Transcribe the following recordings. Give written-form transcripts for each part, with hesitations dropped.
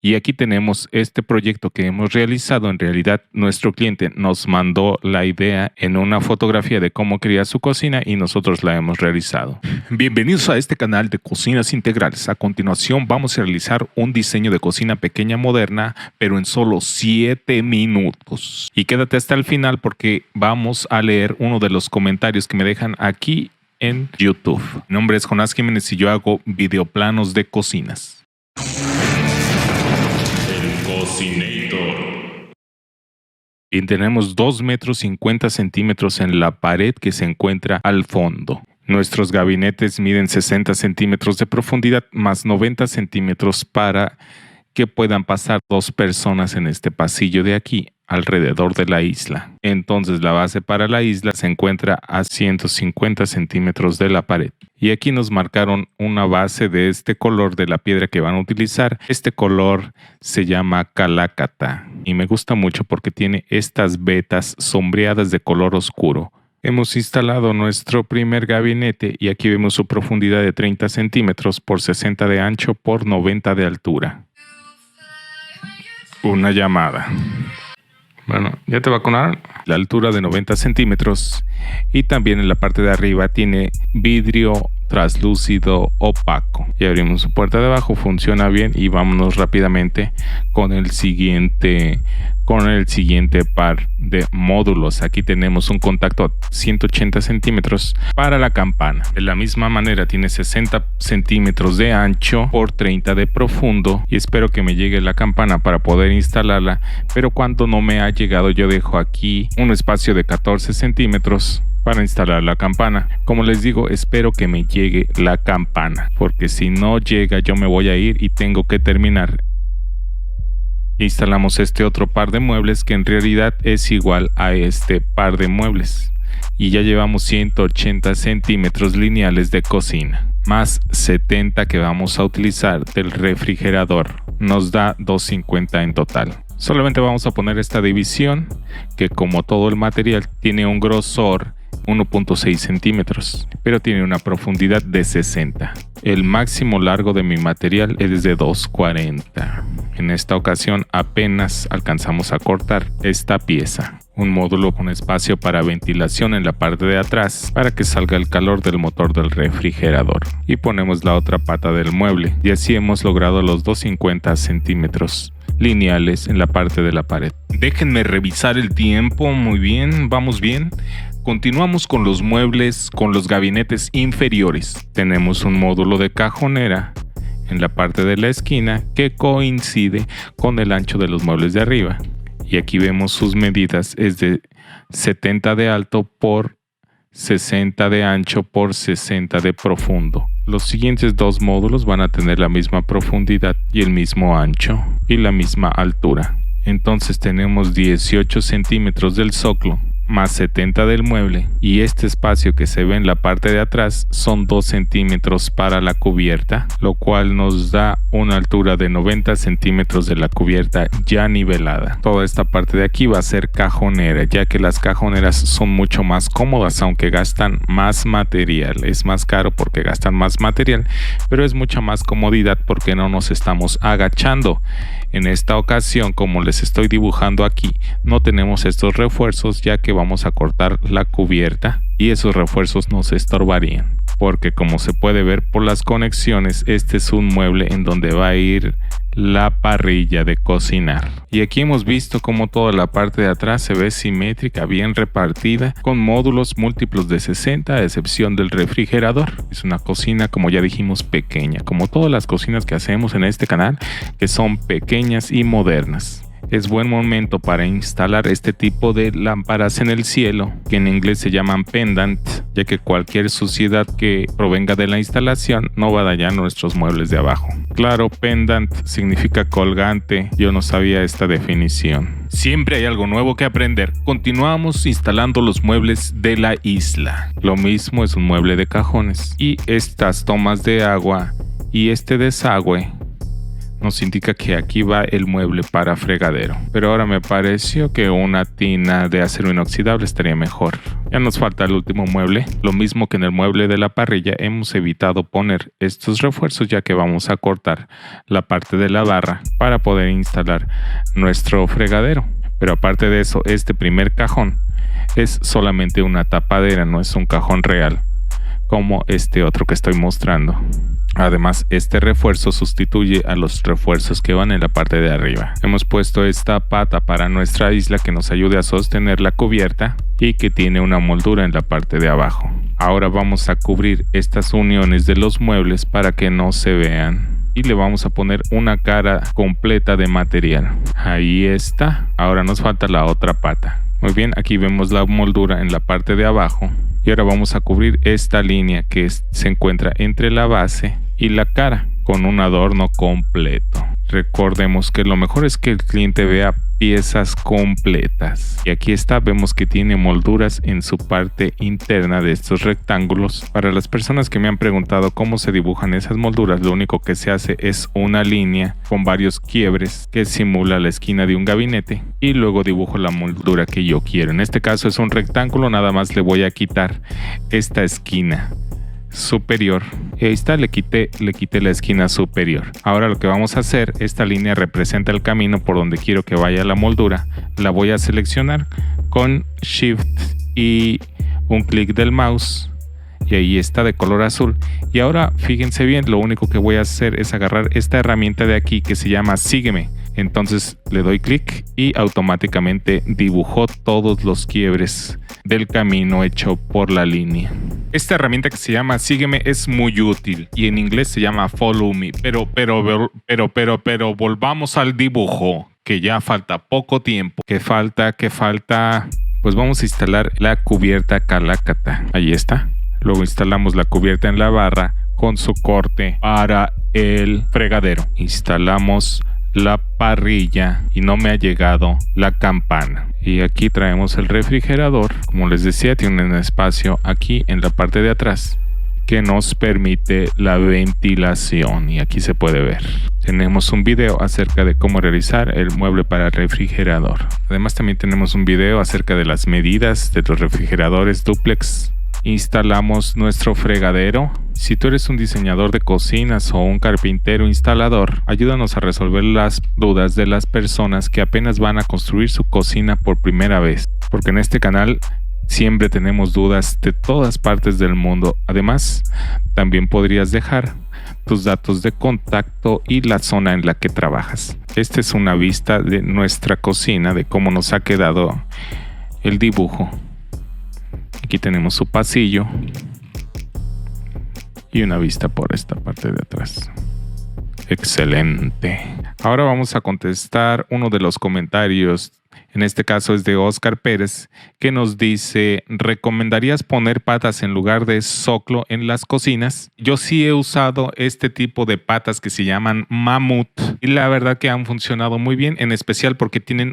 Y aquí tenemos este proyecto que hemos realizado. En realidad, nuestro cliente nos mandó la idea en una fotografía de cómo quería su cocina y nosotros la hemos realizado. Bienvenidos a este canal de Cocinas Integrales. A continuación vamos a realizar un diseño de cocina pequeña moderna, pero en solo 7 minutos. Y quédate hasta el final porque vamos a leer uno de los comentarios que me dejan aquí en YouTube. Mi nombre es Jonás Jiménez y yo hago videoplanos de cocinas. Cocinator. Y tenemos 2 metros 50 centímetros en la pared que se encuentra al fondo. Nuestros gabinetes miden 60 centímetros de profundidad más 90 centímetros para que puedan pasar 2 personas en este pasillo de aquí alrededor de la isla. Entonces la base para la isla se encuentra a 150 centímetros de la pared. Y aquí nos marcaron una base de este color de la piedra que van a utilizar. Este color se llama calácata y me gusta mucho porque tiene estas vetas sombreadas de color oscuro. Hemos instalado nuestro primer gabinete y aquí vemos su profundidad de 30 centímetros por 60 de ancho por 90 de altura. Una llamada. Bueno, ya te vacunaron. La altura de 90 centímetros y también en la parte de arriba tiene vidrio translúcido opaco. Y abrimos su puerta de abajo, funciona bien y vámonos rápidamente con el siguiente par de módulos. Aquí tenemos un contacto a 180 centímetros para la campana. De la misma manera tiene 60 centímetros de ancho por 30 de profundo y espero que me llegue la campana para poder instalarla, pero cuando no me ha llegado yo dejo aquí un espacio de 14 centímetros para instalar la campana. Como les digo, espero que me llegue la campana, porque si no llega yo me voy a ir y tengo que terminar. Instalamos este otro par de muebles que en realidad es igual a este par de muebles. Y ya llevamos 180 centímetros lineales de cocina, más 70 que vamos a utilizar del refrigerador. Nos da 250 en total. Solamente vamos a poner esta división que, como todo el material, tiene un grosor 1.6 centímetros, pero tiene una profundidad de 60. El máximo largo de mi material es de 2.40. En esta ocasión apenas alcanzamos a cortar esta pieza. Un módulo con espacio para ventilación en la parte de atrás para que salga el calor del motor del refrigerador. Y ponemos la otra pata del mueble y así hemos logrado los 250 centímetros lineales en la parte de la pared. Déjenme revisar el tiempo. Muy bien, vamos bien. Continuamos con los muebles, con los gabinetes inferiores. Tenemos un módulo de cajonera en la parte de la esquina que coincide con el ancho de los muebles de arriba. Y aquí vemos sus medidas, es de 70 de alto por 60 de ancho por 60 de profundo. Los siguientes 2 módulos van a tener la misma profundidad y el mismo ancho y la misma altura. Entonces tenemos 18 centímetros del zócalo más 70 del mueble y este espacio que se ve en la parte de atrás son 2 centímetros para la cubierta, lo cual nos da una altura de 90 centímetros de la cubierta ya nivelada. Toda esta parte de aquí va a ser cajonera, ya que las cajoneras son mucho más cómodas aunque gastan más material. Es más caro porque gastan más material, pero es mucha más comodidad porque no nos estamos agachando. En esta ocasión, como les estoy dibujando aquí, no tenemos estos refuerzos ya que vamos a cortar la cubierta y esos refuerzos nos estorbarían, porque como se puede ver por las conexiones, este es un mueble en donde va a ir la parrilla de cocinar. Y aquí hemos visto cómo toda la parte de atrás se ve simétrica, bien repartida, con módulos múltiplos de 60 a excepción del refrigerador. Es una cocina, como ya dijimos, pequeña, como todas las cocinas que hacemos en este canal, que son pequeñas y modernas. Es buen momento para instalar este tipo de lámparas en el cielo, que en inglés se llaman pendant, ya que cualquier suciedad que provenga de la instalación no va a dañar nuestros muebles de abajo. Claro, pendant significa colgante, yo no sabía esta definición. Siempre hay algo nuevo que aprender. Continuamos instalando los muebles de la isla. Lo mismo es un mueble de cajones y estas tomas de agua y este desagüe nos indica que aquí va el mueble para fregadero. Pero ahora me pareció que una tina de acero inoxidable estaría mejor. Ya nos falta el último mueble. Lo mismo que en el mueble de la parrilla, hemos evitado poner estos refuerzos ya que vamos a cortar la parte de la barra para poder instalar nuestro fregadero. Pero aparte de eso, este primer cajón es solamente una tapadera, no es un cajón real como este otro que estoy mostrando. Además, este refuerzo sustituye a los refuerzos que van en la parte de arriba. Hemos puesto esta pata para nuestra isla que nos ayude a sostener la cubierta y que tiene una moldura en la parte de abajo. Ahora vamos a cubrir estas uniones de los muebles para que no se vean. Y le vamos a poner una cara completa de material. Ahí está. Ahora nos falta la otra pata. Muy bien, aquí vemos la moldura en la parte de abajo. Y ahora vamos a cubrir esta línea que se encuentra entre la base y la cara con un adorno completo. Recordemos que lo mejor es que el cliente vea piezas completas. Y aquí está, vemos que tiene molduras en su parte interna de estos rectángulos. Para las personas que me han preguntado cómo se dibujan esas molduras, lo único que se hace es una línea con varios quiebres que simula la esquina de un gabinete y luego dibujo la moldura que yo quiero. En este caso es un rectángulo, nada más le voy a quitar esta esquina superior y ahí está, le quité la esquina superior. Ahora lo que vamos a hacer, esta línea representa el camino por donde quiero que vaya la moldura. La voy a seleccionar con Shift y un clic del mouse y ahí está de color azul. Y ahora fíjense bien, lo único que voy a hacer es agarrar esta herramienta de aquí que se llama Sígueme. Entonces le doy clic y automáticamente dibujó todos los quiebres del camino hecho por la línea. Esta herramienta que se llama Sígueme es muy útil y en inglés se llama Follow Me. Pero volvamos al dibujo, que ya falta poco tiempo. ¿Qué falta? Pues vamos a instalar la cubierta Calácata. Ahí está. Luego instalamos la cubierta en la barra con su corte para el fregadero. Instalamos la parrilla y no me ha llegado la campana. Y aquí traemos el refrigerador. Como les decía, tiene un espacio aquí en la parte de atrás que nos permite la ventilación y aquí se puede ver. Tenemos un video acerca de cómo realizar el mueble para el refrigerador. Además también tenemos un video acerca de las medidas de los refrigeradores dúplex. Instalamos nuestro fregadero. Si tú eres un diseñador de cocinas o un carpintero instalador, ayúdanos a resolver las dudas de las personas que apenas van a construir su cocina por primera vez, porque en este canal siempre tenemos dudas de todas partes del mundo. Además, también podrías dejar tus datos de contacto y la zona en la que trabajas. Esta es una vista de nuestra cocina, de cómo nos ha quedado el dibujo. Aquí tenemos su pasillo y una vista por esta parte de atrás. Excelente. Ahora vamos a contestar uno de los comentarios. En este caso es de Oscar Pérez, que nos dice: ¿recomendarías poner patas en lugar de zoclo en las cocinas? Yo sí he usado este tipo de patas que se llaman mamut y la verdad que han funcionado muy bien, en especial porque tienen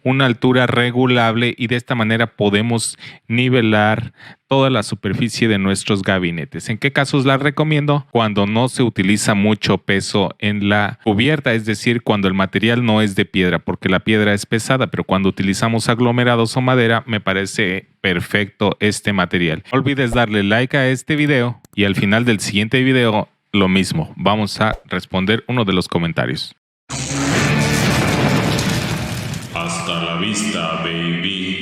una altura regulable y de esta manera podemos nivelar toda la superficie de nuestros gabinetes. ¿En qué casos las recomiendo? Cuando no se utiliza mucho peso en la cubierta, es decir, cuando el material no es de piedra, porque la piedra es pesada, pero cuando utilizamos aglomerados o madera, me parece perfecto este material. No olvides darle like a este video y al final del siguiente video lo mismo. Vamos a responder uno de los comentarios. Hasta la vista, baby.